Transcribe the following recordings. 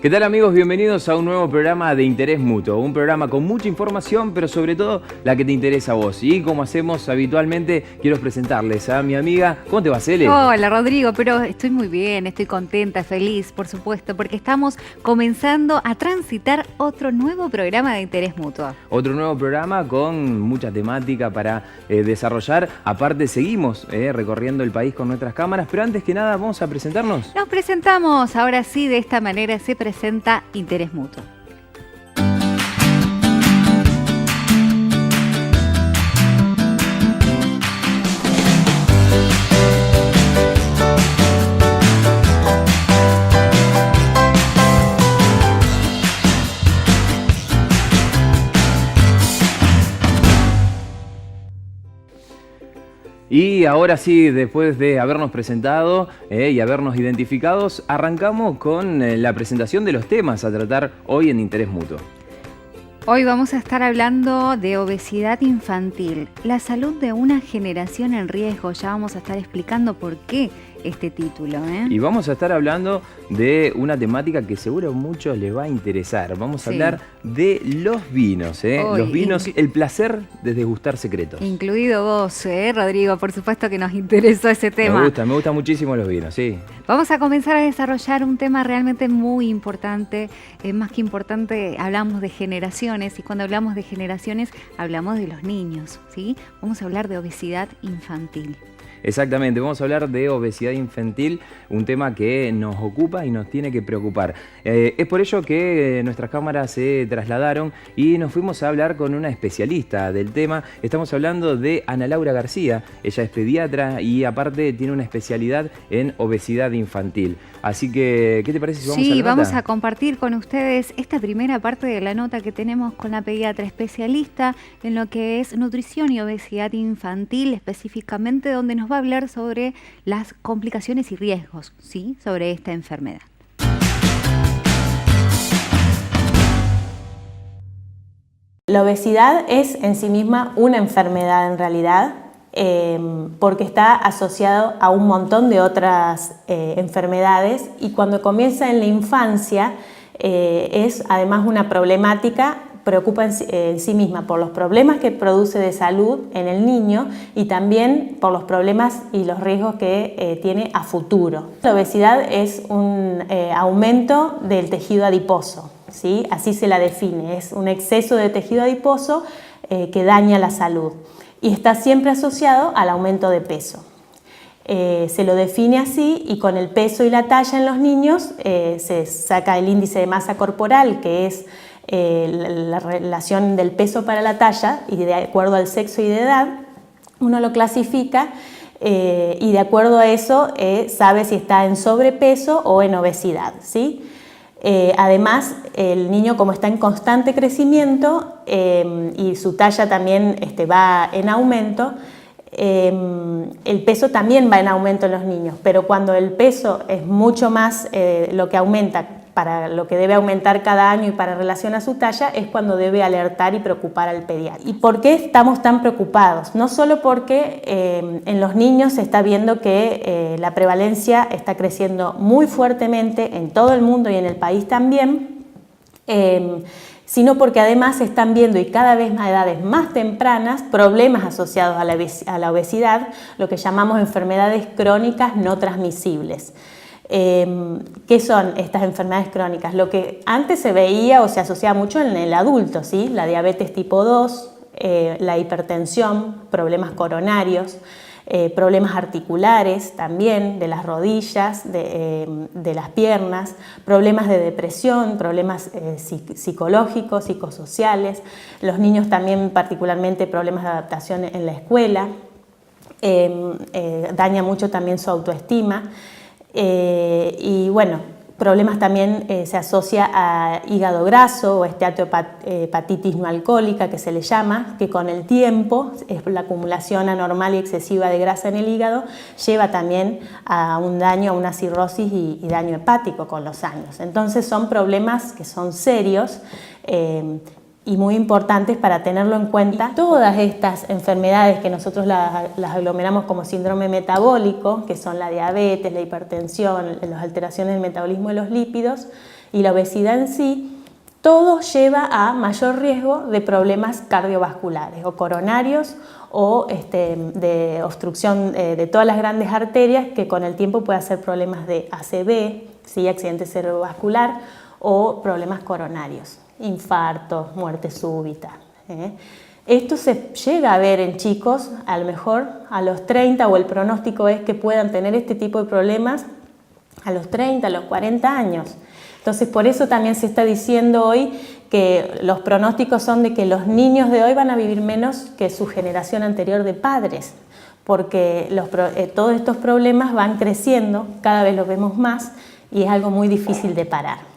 ¿Qué tal, amigos? Bienvenidos a un nuevo programa de Interés Mutuo, un programa con mucha información, pero sobre todo la que te interesa a vos. Y como hacemos habitualmente, quiero presentarles a mi amiga. ¿Cómo te va, Cele? Hola, Rodrigo, pero estoy muy bien, estoy contenta, feliz, por supuesto, porque estamos comenzando a transitar otro nuevo programa de Interés Mutuo. Otro nuevo programa con mucha temática para desarrollar. Aparte, seguimos recorriendo el país con nuestras cámaras, pero antes que nada, vamos a presentarnos. Nos presentamos, ahora sí, de esta manera se presenta Interés Mutuo. Y ahora sí, después de habernos presentado y habernos identificados, arrancamos con la presentación de los temas a tratar hoy en Interés Mutuo. Hoy vamos a estar hablando de obesidad infantil, la salud de una generación en riesgo. Ya vamos a estar explicando por qué este título. Y vamos a estar hablando de una temática que seguro a muchos les va a interesar. Vamos a hablar de los vinos. Los vinos, el placer de degustar secretos. Incluido vos, Rodrigo, por supuesto que nos interesó ese tema. Me gustan muchísimo los vinos, sí. Vamos a comenzar a desarrollar un tema realmente muy importante. Más que importante, hablamos de generaciones, y cuando hablamos de generaciones, hablamos de los niños, ¿sí? Vamos a hablar de obesidad infantil. Exactamente, vamos a hablar de obesidad infantil, un tema que nos ocupa y nos tiene que preocupar. Es por ello que nuestras cámaras se trasladaron y nos fuimos a hablar con una especialista del tema. Estamos hablando de Ana Laura García. Ella es pediatra y aparte tiene una especialidad en obesidad infantil. Así que, ¿qué te parece si vamos a la nota? Vamos a compartir con ustedes esta primera parte de la nota que tenemos con la pediatra especialista en lo que es nutrición y obesidad infantil, específicamente donde nos va a hablar sobre las complicaciones y riesgos, ¿sí?, sobre esta enfermedad. La obesidad es en sí misma una enfermedad en realidad, porque está asociado a un montón de otras enfermedades, y cuando comienza en la infancia es además una problemática. Preocupa en sí misma por los problemas que produce de salud en el niño y también por los problemas y los riesgos que tiene a futuro. La obesidad es un aumento del tejido adiposo, ¿sí? Así se la define, es un exceso de tejido adiposo que daña la salud y está siempre asociado al aumento de peso. Se lo define así, y con el peso y la talla en los niños se saca el índice de masa corporal, que es la relación del peso para la talla, y de acuerdo al sexo y de edad uno lo clasifica y de acuerdo a eso sabe si está en sobrepeso o en obesidad, ¿sí? Además, el niño, como está en constante crecimiento y su talla también va en aumento, el peso también va en aumento en los niños, pero cuando el peso es mucho más lo que aumenta para lo que debe aumentar cada año y para relación a su talla, es cuando debe alertar y preocupar al pediatra. ¿Y por qué estamos tan preocupados? No solo porque en los niños se está viendo que la prevalencia está creciendo muy fuertemente en todo el mundo y en el país también, sino porque además se están viendo, y cada vez a edades más tempranas, problemas asociados a la obesidad, lo que llamamos enfermedades crónicas no transmisibles. ¿Qué son estas enfermedades crónicas? Lo que antes se veía o se asociaba mucho en el adulto, ¿sí? La diabetes tipo 2, la hipertensión, problemas coronarios, problemas articulares también, de las rodillas, de las piernas, problemas de depresión, problemas psicológicos, psicosociales, los niños también particularmente problemas de adaptación en la escuela, daña mucho también su autoestima. Y bueno, problemas también se asocia a hígado graso o esteatohepatitis no alcohólica, que se le llama, que con el tiempo, es la acumulación anormal y excesiva de grasa en el hígado, lleva también a un daño, a una cirrosis y daño hepático con los años. Entonces son problemas que son serios y muy importantes para tenerlo en cuenta. Y todas estas enfermedades que nosotros las aglomeramos como síndrome metabólico, que son la diabetes, la hipertensión, las alteraciones del metabolismo de los lípidos y la obesidad en sí, todo lleva a mayor riesgo de problemas cardiovasculares o coronarios o de obstrucción de todas las grandes arterias, que con el tiempo puede hacer problemas de ACV, ¿sí? Accidente cerebrovascular, o problemas coronarios, infartos, muerte súbita. Esto se llega a ver en chicos, a lo mejor a los 30, o el pronóstico es que puedan tener este tipo de problemas a los 30, a los 40 años. Entonces, por eso también se está diciendo hoy que los pronósticos son de que los niños de hoy van a vivir menos que su generación anterior de padres, porque todos estos problemas van creciendo, cada vez los vemos más, y es algo muy difícil de parar.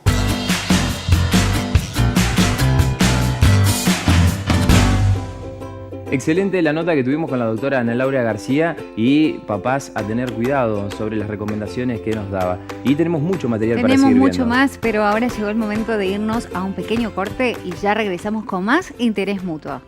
Excelente la nota que tuvimos con la doctora Ana Laura García, y papás a tener cuidado sobre las recomendaciones que nos daba. Y tenemos mucho material para seguir viendo. Tenemos mucho más, pero ahora llegó el momento de irnos a un pequeño corte y ya regresamos con más Interés Mutuo.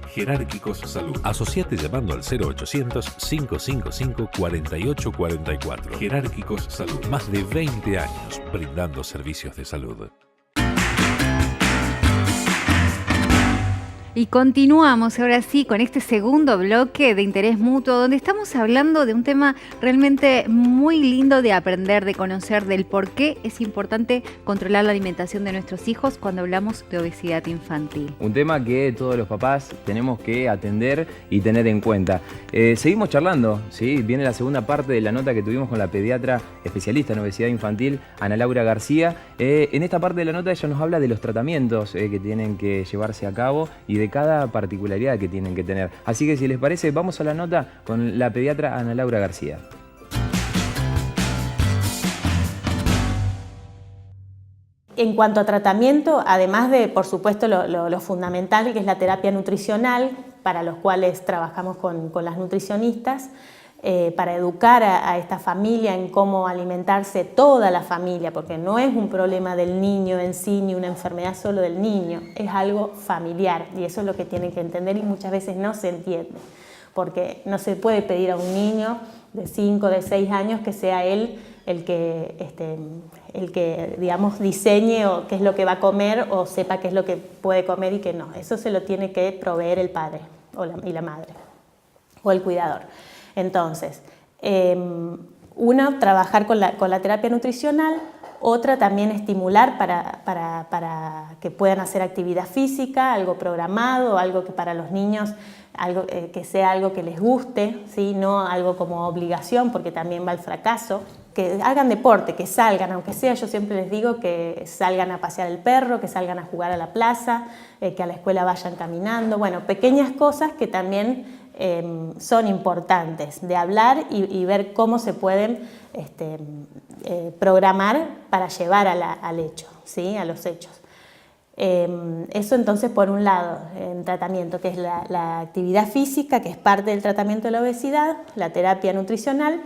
Jerárquicos Salud. Asociate llamando al 0800-555-4844. Jerárquicos Salud. Más de 20 años brindando servicios de salud. Y continuamos ahora sí con este segundo bloque de Interés Mutuo, donde estamos hablando de un tema realmente muy lindo de aprender, de conocer, del por qué es importante controlar la alimentación de nuestros hijos cuando hablamos de obesidad infantil. Un tema que todos los papás tenemos que atender y tener en cuenta. Seguimos charlando, ¿sí? Viene la segunda parte de la nota que tuvimos con la pediatra especialista en obesidad infantil, Ana Laura García. En esta parte de la nota ella nos habla de los tratamientos que tienen que llevarse a cabo y de cada particularidad que tienen que tener. Así que si les parece, vamos a la nota con la pediatra Ana Laura García. En cuanto a tratamiento, además de, por supuesto, lo fundamental, que es la terapia nutricional, para los cuales trabajamos con las nutricionistas, para educar a esta familia en cómo alimentarse toda la familia, porque no es un problema del niño en sí, ni una enfermedad solo del niño, es algo familiar, y eso es lo que tienen que entender, y muchas veces no se entiende, porque no se puede pedir a un niño de 5, de 6 años que sea él el que digamos, diseñe o qué es lo que va a comer, o sepa qué es lo que puede comer y qué no. Eso se lo tiene que proveer el padre y la madre, o el cuidador. Entonces, una, trabajar con la terapia nutricional, otra también estimular para que puedan hacer actividad física, algo programado, algo que para los niños, que sea algo que les guste, ¿sí? No algo como obligación, porque también va al fracaso. Que hagan deporte, que salgan, aunque sea, yo siempre les digo que salgan a pasear el perro, que salgan a jugar a la plaza, que a la escuela vayan caminando. Bueno, pequeñas cosas que también son importantes de hablar y ver cómo se pueden programar para llevar al hecho, ¿sí? A los hechos. Eso entonces por un lado en tratamiento, que es la actividad física, que es parte del tratamiento de la obesidad, la terapia nutricional,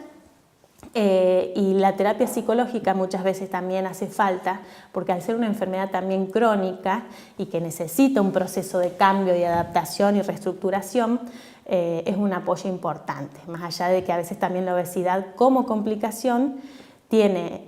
y la terapia psicológica muchas veces también hace falta, porque al ser una enfermedad también crónica y que necesita un proceso de cambio y adaptación y reestructuración, es un apoyo importante, más allá de que a veces también la obesidad como complicación tiene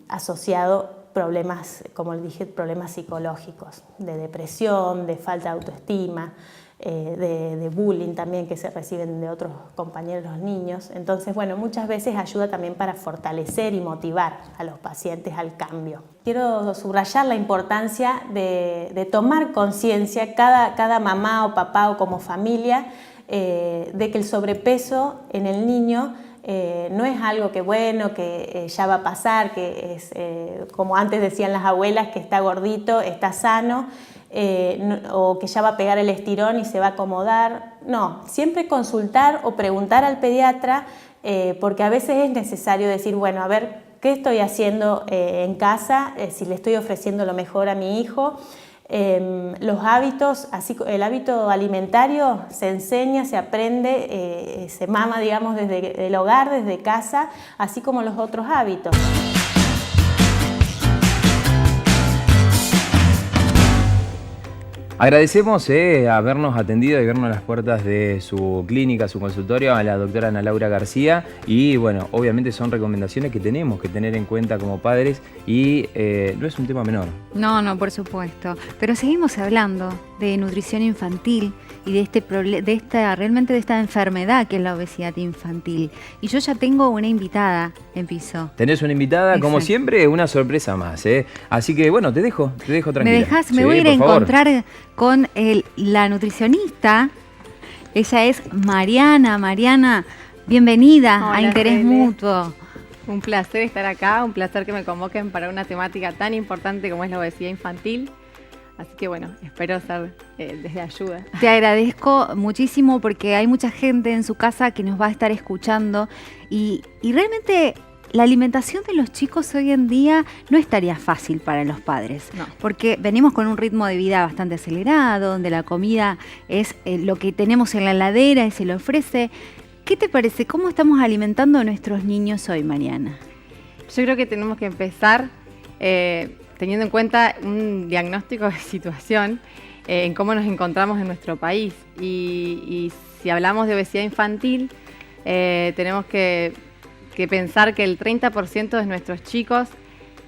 asociado problemas, como les dije, problemas psicológicos, de depresión, de falta de autoestima, de bullying también que se reciben de otros compañeros los niños. Entonces, bueno, muchas veces ayuda también para fortalecer y motivar a los pacientes al cambio. Quiero subrayar la importancia de tomar conciencia cada mamá o papá o como familia de que el sobrepeso en el niño no es algo que bueno, que ya va a pasar, que es como antes decían las abuelas, que está gordito, está sano, o que ya va a pegar el estirón y se va a acomodar. No, siempre consultar o preguntar al pediatra, porque a veces es necesario decir, bueno, a ver, ¿qué estoy haciendo en casa? Si le estoy ofreciendo lo mejor a mi hijo. Los hábitos, así el hábito alimentario se enseña, se aprende, se mama, digamos, desde el hogar, desde casa, así como los otros hábitos. Agradecemos habernos atendido y vernos las puertas de su clínica, su consultorio, a la doctora Ana Laura García. Y bueno, obviamente son recomendaciones que tenemos que tener en cuenta como padres y no es un tema menor. No, no, por supuesto. Pero seguimos hablando de nutrición infantil y de esta enfermedad que es la obesidad infantil. Y yo ya tengo una invitada en piso. Tenés una invitada, Exacto. Como siempre, una sorpresa más. Así que bueno, te dejo tranquila. ¿Me dejás? Sí, Me voy a ir a por favor. encontrar con la nutricionista. Ella es Mariana. Mariana, bienvenida Hola, a Interés Fede. Mutuo. Un placer estar acá, un placer que me convoquen para una temática tan importante como es la obesidad infantil. Así que bueno, espero ser desde ayuda. Te agradezco muchísimo porque hay mucha gente en su casa que nos va a estar escuchando y realmente la alimentación de los chicos hoy en día no estaría fácil para los padres, No. porque venimos con un ritmo de vida bastante acelerado, donde la comida es lo que tenemos en la heladera y se lo ofrece. ¿Qué te parece? ¿Cómo estamos alimentando a nuestros niños hoy, Mariana? Yo creo que tenemos que empezar teniendo en cuenta un diagnóstico de situación en cómo nos encontramos en nuestro país. Y si hablamos de obesidad infantil, tenemos que pensar que el 30% de nuestros chicos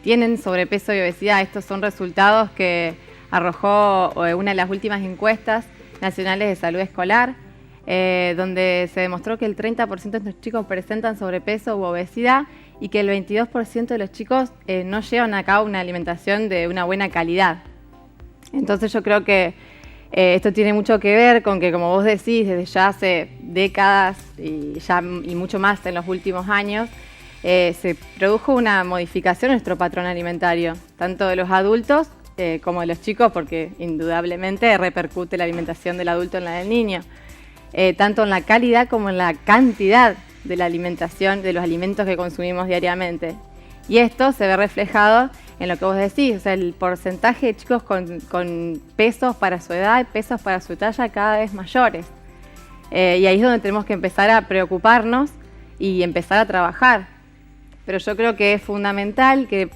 tienen sobrepeso y obesidad. Estos son resultados que arrojó una de las últimas encuestas nacionales de salud escolar, donde se demostró que el 30% de nuestros chicos presentan sobrepeso u obesidad y que el 22% de los chicos no llevan a cabo una alimentación de una buena calidad. Entonces yo creo que esto tiene mucho que ver con que, como vos decís, desde ya hace décadas y mucho más en los últimos años, se produjo una modificación en nuestro patrón alimentario, tanto de los adultos como de los chicos, porque indudablemente repercute la alimentación del adulto en la del niño, tanto en la calidad como en la cantidad de la alimentación, de los alimentos que consumimos diariamente. Y esto se ve reflejado en lo que vos decís, o sea, el porcentaje de chicos con pesos para su edad y pesos para su talla cada vez mayores. Y ahí es donde tenemos que empezar a preocuparnos y empezar a trabajar. Pero yo creo que es fundamental que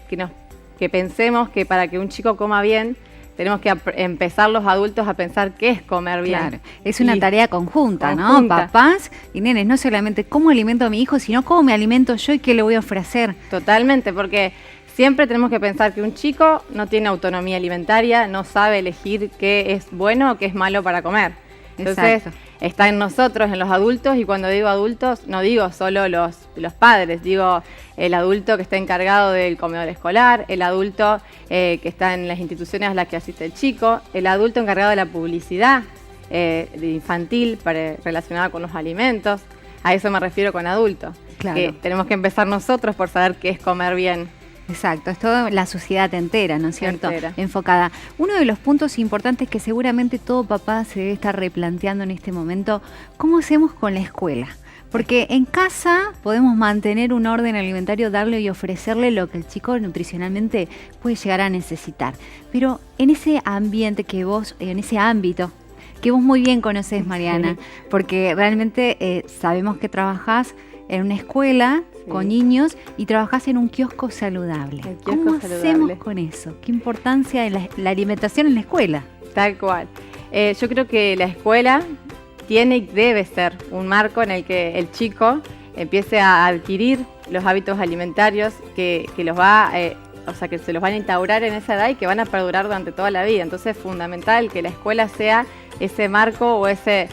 pensemos que para que un chico coma bien, tenemos que empezar los adultos a pensar qué es comer bien. Claro, es una tarea conjunta, ¿no? Conjunta. Papás y nenes, no solamente cómo alimento a mi hijo, sino cómo me alimento yo y qué le voy a ofrecer. Totalmente, porque siempre tenemos que pensar que un chico no tiene autonomía alimentaria, no sabe elegir qué es bueno o qué es malo para comer. Entonces, Exacto. está en nosotros, en los adultos, y cuando digo adultos, no digo solo los padres, digo el adulto que está encargado del comedor escolar, el adulto que está en las instituciones a las que asiste el chico, el adulto encargado de la publicidad de infantil relacionada con los alimentos. A eso me refiero con adulto. Claro. Que tenemos que empezar nosotros por saber qué es comer bien. Exacto, es toda la sociedad entera, ¿no es cierto? Entera. Enfocada. Uno de los puntos importantes que seguramente todo papá se debe estar replanteando en este momento, ¿cómo hacemos con la escuela? Porque en casa podemos mantener un orden alimentario, darle y ofrecerle lo que el chico nutricionalmente puede llegar a necesitar. Pero en ese ambiente en ese ámbito que vos muy bien conocés, Mariana, porque realmente sabemos que trabajás en una escuela con niños y trabajás en un kiosco saludable. El kiosco ¿Cómo saludable. hacemos con eso? ¿Qué importancia de la alimentación en la escuela? Tal cual. Yo creo que la escuela tiene y debe ser un marco en el que el chico empiece a adquirir los hábitos alimentarios que los va, que se los van a instaurar en esa edad y que van a perdurar durante toda la vida. Entonces es fundamental que la escuela sea ese marco o ese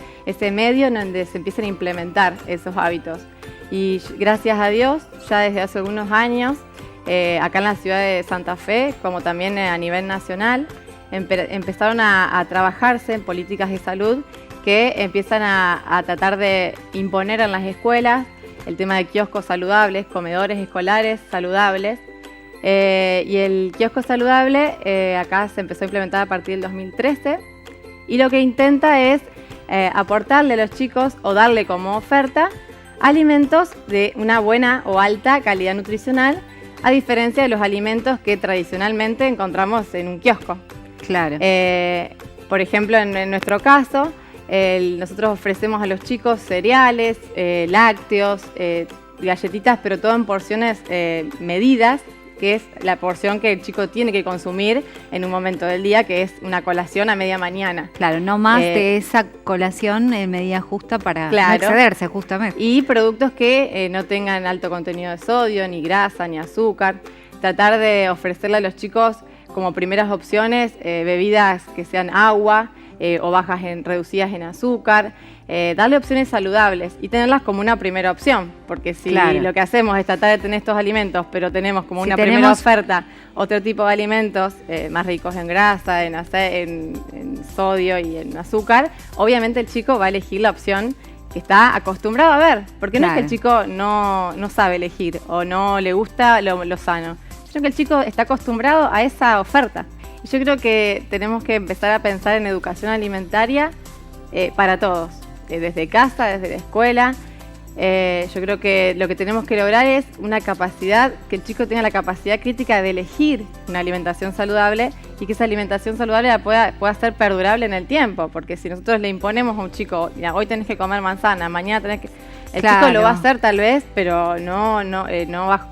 medio en donde se empiecen a implementar esos hábitos. Y gracias a Dios, ya desde hace algunos años, acá en la ciudad de Santa Fe, como también a nivel nacional, empezaron a trabajarse en políticas de salud que empiezan a tratar de imponer en las escuelas el tema de kioscos saludables, comedores escolares saludables. Y el kiosco saludable acá se empezó a implementar a partir del 2013 y lo que intenta es aportarle a los chicos o darle como oferta alimentos de una buena o alta calidad nutricional, a diferencia de los alimentos que tradicionalmente encontramos en un kiosco. Claro. Por ejemplo, en nuestro caso, nosotros ofrecemos a los chicos cereales, lácteos, galletitas, pero todo en porciones medidas que es la porción que el chico tiene que consumir en un momento del día, que es una colación a media mañana. Claro, no más de esa colación en medida justa para no excederse justamente. Y productos que no tengan alto contenido de sodio, ni grasa, ni azúcar. Tratar de ofrecerle a los chicos como primeras opciones bebidas que sean agua o reducidas en azúcar. Darle opciones saludables y tenerlas como una primera opción, porque si lo que hacemos es tratar de tener estos alimentos, pero tenemos como una primera oferta otro tipo de alimentos más ricos en grasa, en sodio y en azúcar, obviamente el chico va a elegir la opción que está acostumbrado a ver, porque no es que el chico no sabe elegir o no le gusta lo sano, sino que el chico está acostumbrado a esa oferta. Y yo creo que tenemos que empezar a pensar en educación alimentaria para todos. Desde casa, desde la escuela. Yo creo que lo que tenemos que lograr es una capacidad, que el chico tenga la capacidad crítica de elegir una alimentación saludable y que esa alimentación saludable pueda ser perdurable en el tiempo, porque si nosotros le imponemos a un chico, mira, hoy tenés que comer manzana, mañana tenés que... El chico lo va a hacer tal vez, pero no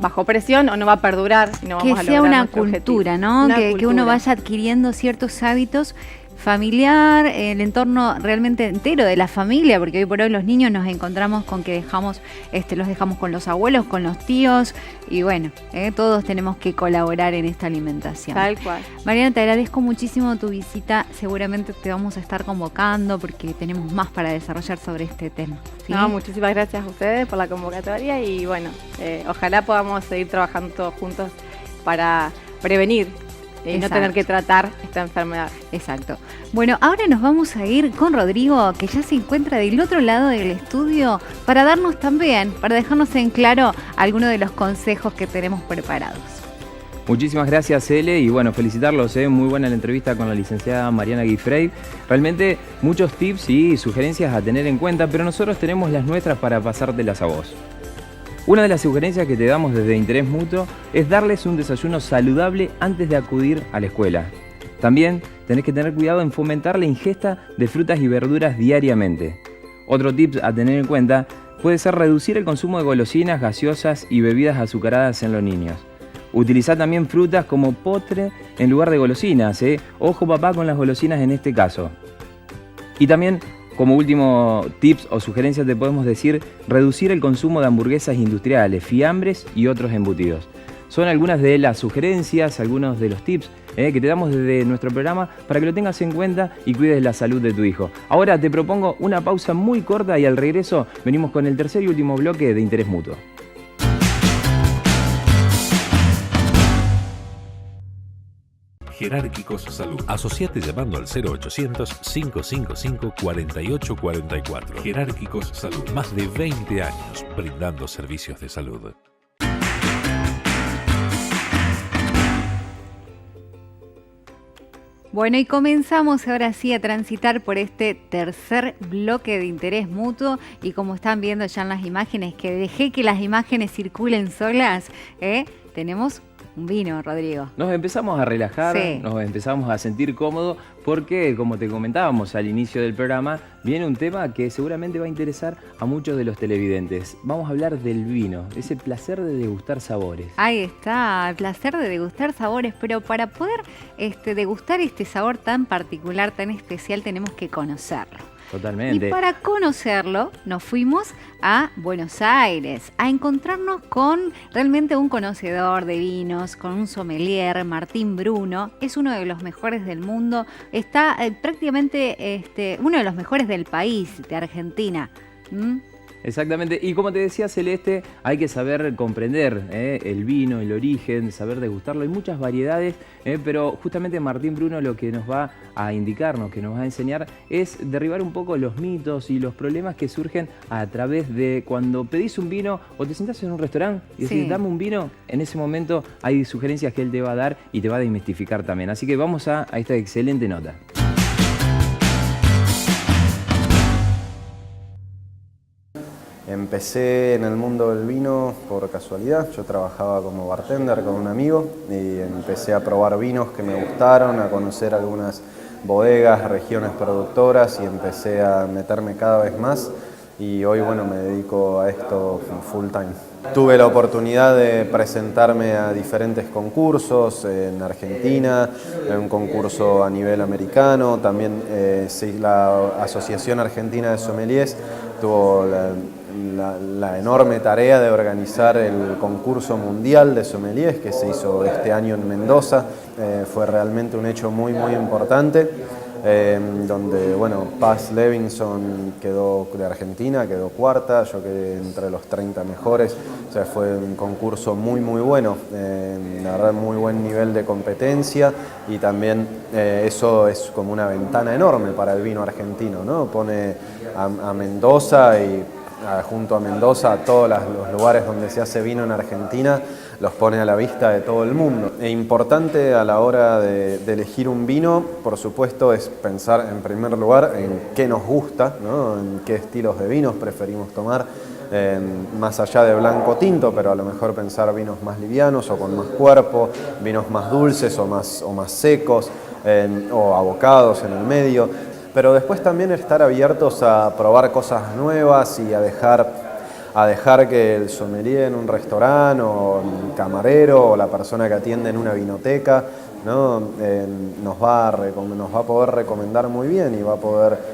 bajo presión o no va a perdurar. No vamos a lograr que sea una objetivo. cultura, ¿no? Que uno vaya adquiriendo ciertos hábitos familiar, el entorno realmente entero de la familia, porque hoy por hoy los niños nos encontramos con que los dejamos con los abuelos, con los tíos, y bueno, todos tenemos que colaborar en esta alimentación. Tal cual. Mariana, te agradezco muchísimo tu visita, seguramente te vamos a estar convocando porque tenemos más para desarrollar sobre este tema. ¿Sí? No, muchísimas gracias a ustedes por la convocatoria y bueno, ojalá podamos seguir trabajando todos juntos para prevenir y no tener que tratar esta enfermedad. Exacto. Bueno, ahora nos vamos a ir con Rodrigo, que ya se encuentra del otro lado del estudio, para darnos también, para dejarnos en claro algunos de los consejos que tenemos preparados. Muchísimas gracias, Ele, y bueno, felicitarlos, muy buena la entrevista con la licenciada Mariana Guifrey. Realmente muchos tips y sugerencias a tener en cuenta, pero nosotros tenemos las nuestras para pasártelas a vos. Una de las sugerencias que te damos desde Interés Mutuo es darles un desayuno saludable antes de acudir a la escuela. También tenés que tener cuidado en fomentar la ingesta de frutas y verduras diariamente. Otro tip a tener en cuenta puede ser reducir el consumo de golosinas, gaseosas y bebidas azucaradas en los niños. Utilizar también frutas como postre en lugar de golosinas. Ojo papá con las golosinas en este caso. Y también, como último tips o sugerencias te podemos decir, reducir el consumo de hamburguesas industriales, fiambres y otros embutidos. Son algunas de las sugerencias, algunos de los tips que te damos desde nuestro programa para que lo tengas en cuenta y cuides la salud de tu hijo. Ahora te propongo una pausa muy corta y al regreso venimos con el tercer y último bloque de Interés Mutuo. Jerárquicos Salud. Asociate llamando al 0800-555-4844. Jerárquicos Salud. Más de 20 años brindando servicios de salud. Bueno, y comenzamos ahora sí a transitar por este tercer bloque de Interés Mutuo, y como están viendo ya en las imágenes, que dejé que las imágenes circulen solas, tenemos un vino, Rodrigo. Nos empezamos a relajar, nos empezamos a sentir cómodos porque, como te comentábamos al inicio del programa, viene un tema que seguramente va a interesar a muchos de los televidentes. Vamos a hablar del vino, ese placer de degustar sabores. Ahí está, el placer de degustar sabores, pero para poder degustar este sabor tan particular, tan especial, tenemos que conocerlo. Totalmente. Y para conocerlo nos fuimos a Buenos Aires a encontrarnos con realmente un conocedor de vinos, con un sommelier, Martín Bruno. Es uno de los mejores del mundo, está prácticamente uno de los mejores del país, de Argentina. Exactamente, y como te decía Celeste, hay que saber comprender el vino, el origen, saber degustarlo. Hay muchas variedades, pero justamente Martín Bruno lo que nos va a indicarnos, que nos va a enseñar, es derribar un poco los mitos y los problemas que surgen a través de cuando pedís un vino o te sentás en un restaurante y decís, dame un vino. En ese momento hay sugerencias que él te va a dar y te va a desmistificar también. Así que vamos a esta excelente nota. Empecé en el mundo del vino por casualidad. Yo trabajaba como bartender con un amigo y empecé a probar vinos que me gustaron, a conocer algunas bodegas, regiones productoras, y empecé a meterme cada vez más y hoy bueno, me dedico a esto full time. Tuve la oportunidad de presentarme a diferentes concursos en Argentina, en un concurso a nivel americano, también la Asociación Argentina de Sommeliers tuvo la enorme tarea de organizar el concurso mundial de sommeliers que se hizo este año en Mendoza. Fue realmente un hecho muy importante, donde bueno, Paz Levinson de Argentina quedó cuarta, yo quedé entre los 30 mejores, o sea, fue un concurso muy bueno, la verdad muy buen nivel de competencia, y también eso es como una ventana enorme para el vino argentino, ¿no? Pone a Mendoza y junto a Mendoza, a todos los lugares donde se hace vino en Argentina, los pone a la vista de todo el mundo. E importante a la hora de elegir un vino, por supuesto, es pensar en primer lugar en qué nos gusta, ¿no? En qué estilos de vinos preferimos tomar, más allá de blanco tinto, pero a lo mejor pensar vinos más livianos o con más cuerpo, vinos más dulces o más secos, o abocados en el medio. Pero después también estar abiertos a probar cosas nuevas y a dejar que el sommelier en un restaurante o el camarero o la persona que atiende en una vinoteca, ¿no? nos va a poder recomendar muy bien y va a poder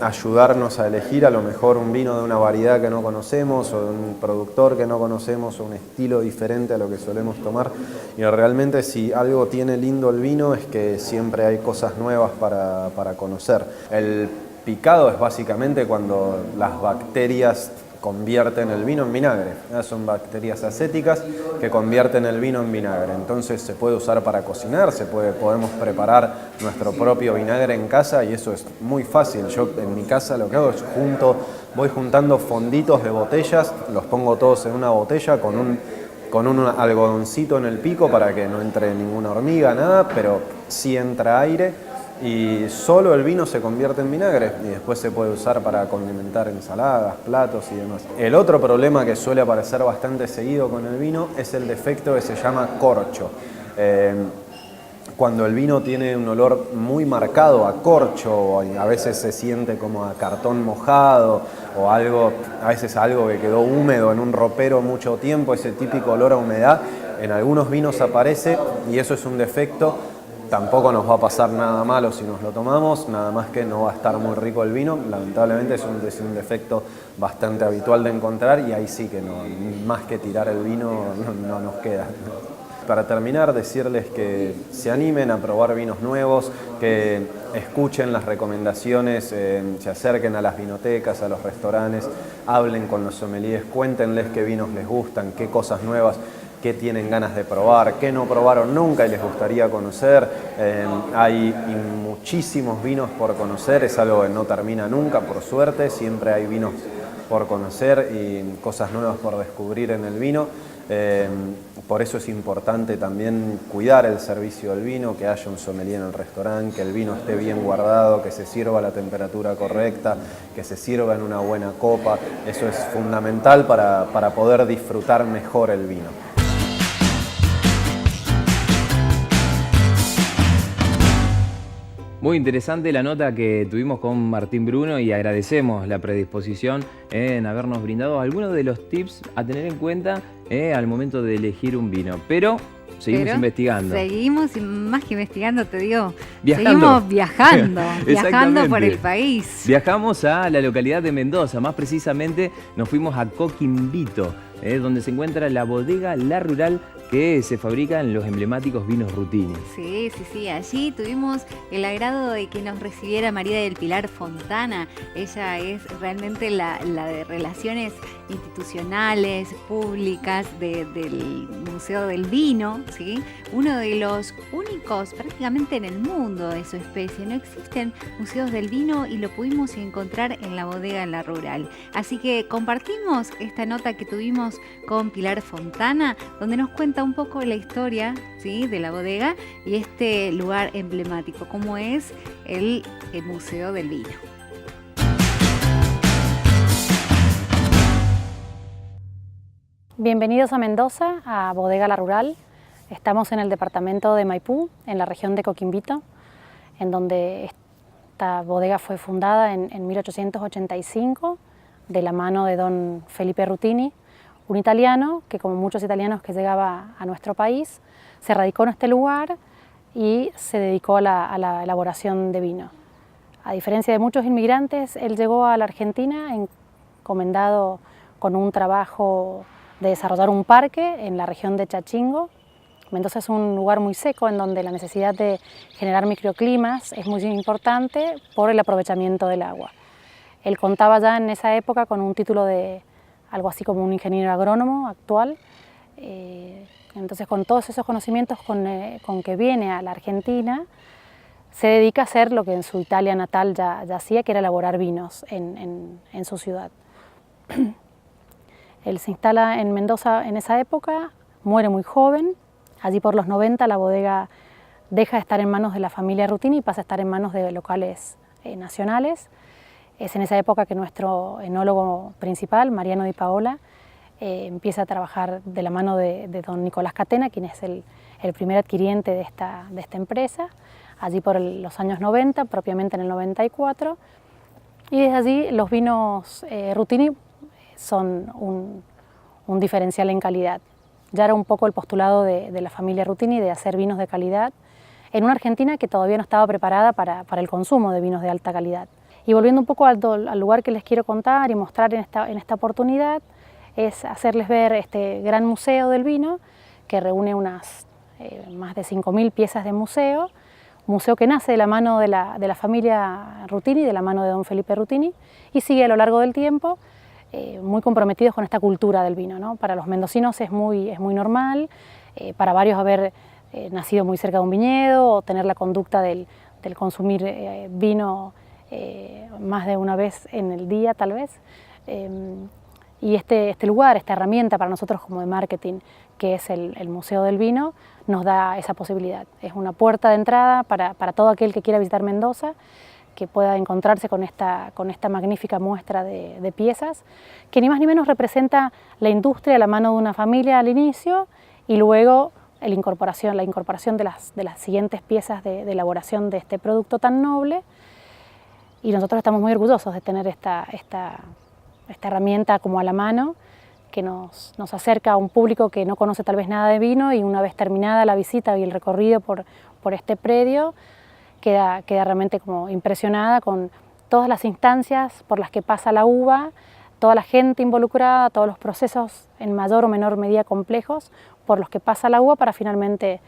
ayudarnos a elegir a lo mejor un vino de una variedad que no conocemos o de un productor que no conocemos o un estilo diferente a lo que solemos tomar. Y realmente si algo tiene lindo el vino es que siempre hay cosas nuevas para conocer. El picado es básicamente cuando las bacterias convierten el vino en vinagre. Son bacterias acéticas que convierten el vino en vinagre. Entonces se puede usar para cocinar, podemos preparar nuestro propio vinagre en casa y eso es muy fácil. Yo en mi casa lo que hago es voy juntando fonditos de botellas, los pongo todos en una botella con un algodoncito en el pico para que no entre ninguna hormiga, nada, pero sí entra aire. Y solo el vino se convierte en vinagre y después se puede usar para condimentar ensaladas, platos y demás. El otro problema que suele aparecer bastante seguido con el vino es el defecto que se llama corcho. Cuando el vino tiene un olor muy marcado a corcho, a veces se siente como a cartón mojado o a veces algo que quedó húmedo en un ropero mucho tiempo, ese típico olor a humedad, en algunos vinos aparece y eso es un defecto. Tampoco nos va a pasar nada malo si nos lo tomamos, nada más que no va a estar muy rico el vino. Lamentablemente es un defecto bastante habitual de encontrar y ahí sí que no, más que tirar el vino no nos queda. Para terminar, decirles que se animen a probar vinos nuevos, que escuchen las recomendaciones, se acerquen a las vinotecas, a los restaurantes, hablen con los sommeliers, cuéntenles qué vinos les gustan, qué cosas nuevas, qué tienen ganas de probar, qué no probaron nunca y les gustaría conocer. Hay muchísimos vinos por conocer, es algo que no termina nunca, por suerte, siempre hay vinos por conocer y cosas nuevas por descubrir en el vino. Por eso es importante también cuidar el servicio del vino, que haya un sommelier en el restaurante, que el vino esté bien guardado, que se sirva a la temperatura correcta, que se sirva en una buena copa. Eso es fundamental para poder disfrutar mejor el vino. Muy interesante la nota que tuvimos con Martín Bruno y agradecemos la predisposición en habernos brindado algunos de los tips a tener en cuenta al momento de elegir un vino. Pero seguimos investigando. Seguimos, y más que investigando, te digo, viajando. Seguimos viajando por el país. Viajamos a la localidad de Mendoza, más precisamente nos fuimos a Coquimbito, donde se encuentra la bodega La Rural, que se fabrican los emblemáticos vinos Rutini. Sí, allí tuvimos el agrado de que nos recibiera María del Pilar Fontana. Ella es realmente la de Relaciones Institucionales, Públicas del Museo del Vino, ¿sí? Uno de los únicos prácticamente en el mundo de su especie. No existen museos del vino y lo pudimos encontrar en la bodega La Rural. Así que compartimos esta nota que tuvimos con Pilar Fontana, donde nos cuenta un poco la historia, ¿sí?, de la bodega y este lugar emblemático, como es el Museo del Vino. Bienvenidos a Mendoza, a Bodega La Rural. Estamos en el departamento de Maipú, en la región de Coquimbito, en donde esta bodega fue fundada en 1885, de la mano de don Felipe Rutini, un italiano que, como muchos italianos que llegaba a nuestro país, se radicó en este lugar y se dedicó a la elaboración de vino. A diferencia de muchos inmigrantes, él llegó a la Argentina encomendado con un trabajo de desarrollar un parque en la región de Chachingo. Mendoza es un lugar muy seco en donde la necesidad de generar microclimas es muy importante por el aprovechamiento del agua. Él contaba ya en esa época con un título de algo así como un ingeniero agrónomo actual. Entonces, con todos esos conocimientos con que viene a la Argentina, se dedica a hacer lo que en su Italia natal ya hacía, que era elaborar vinos en su ciudad. Él se instala en Mendoza en esa época, muere muy joven. Allí por los 90 la bodega deja de estar en manos de la familia Rutini y pasa a estar en manos de locales nacionales. Es en esa época que nuestro enólogo principal, Mariano Di Paola, empieza a trabajar de la mano de don Nicolás Catena, quien es el primer adquiriente de esta empresa, allí por los años 90, propiamente en el 94. Y desde allí los vinos Rutini son un diferencial en calidad. Ya era un poco el postulado de la familia Rutini de hacer vinos de calidad en una Argentina que todavía no estaba preparada para el consumo de vinos de alta calidad. Y volviendo un poco al lugar que les quiero contar y mostrar en esta oportunidad, es hacerles ver este gran museo del vino que reúne más de 5.000 piezas de museo que nace de la mano de la familia Rutini, de la mano de don Felipe Rutini, y sigue a lo largo del tiempo muy comprometidos con esta cultura del vino, ¿no? Para los mendocinos es muy normal, para varios haber nacido muy cerca de un viñedo o tener la conducta del consumir vino más de una vez en el día tal vez. Y este lugar, esta herramienta para nosotros como de marketing, que es el Museo del Vino, nos da esa posibilidad. Es una puerta de entrada para todo aquel que quiera visitar Mendoza, que pueda encontrarse con esta magnífica muestra de piezas, que ni más ni menos representa la industria a la mano de una familia al inicio y luego la incorporación de las siguientes piezas de elaboración de este producto tan noble. Y nosotros estamos muy orgullosos de tener esta herramienta como a la mano, que nos acerca a un público que no conoce tal vez nada de vino, y una vez terminada la visita y el recorrido por este predio, queda realmente como impresionada con todas las instancias por las que pasa la uva, toda la gente involucrada, todos los procesos en mayor o menor medida complejos por los que pasa la uva para finalmente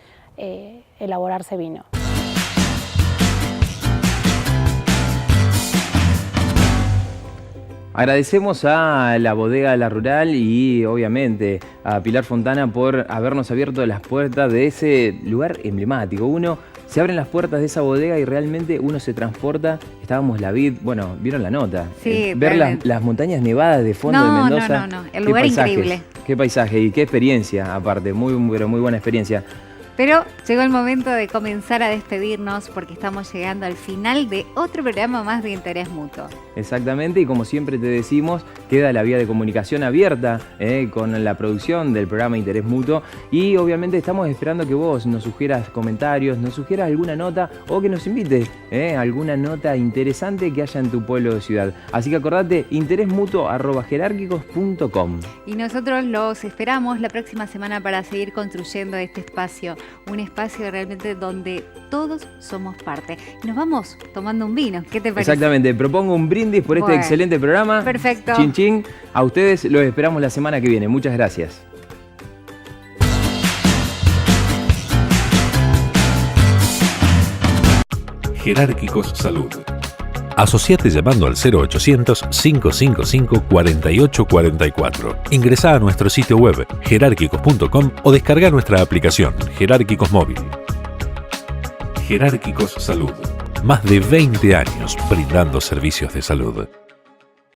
elaborarse vino. Agradecemos a la bodega La Rural y obviamente a Pilar Fontana por habernos abierto las puertas de ese lugar emblemático. Se abren las puertas de esa bodega y realmente uno se transporta. Estábamos la vid, bueno, vieron la nota. Sí, ver las montañas nevadas de fondo de Mendoza. No. El lugar increíble. Qué paisaje y qué experiencia aparte, muy buena experiencia. Pero llegó el momento de comenzar a despedirnos porque estamos llegando al final de otro programa más de Interés Mutuo. Exactamente, y como siempre te decimos, queda la vía de comunicación abierta con la producción del programa Interés Mutuo, y obviamente estamos esperando que vos nos sugieras comentarios, nos sugieras alguna nota o que nos invites a alguna nota interesante que haya en tu pueblo o ciudad. Así que acordate, interesmutuo@jerarquicos.com. Y nosotros los esperamos la próxima semana para seguir construyendo este espacio. Un espacio realmente donde todos somos parte. Nos vamos tomando un vino. ¿Qué te parece? Exactamente. Propongo un brindis por este excelente programa. Perfecto. Chin chin. A ustedes los esperamos la semana que viene. Muchas gracias. Jerárquicos Salud. Asociate llamando al 0800-555-4844. Ingresá a nuestro sitio web jerarquicos.com o descarga nuestra aplicación Jerárquicos Móvil. Jerárquicos Salud. Más de 20 años brindando servicios de salud.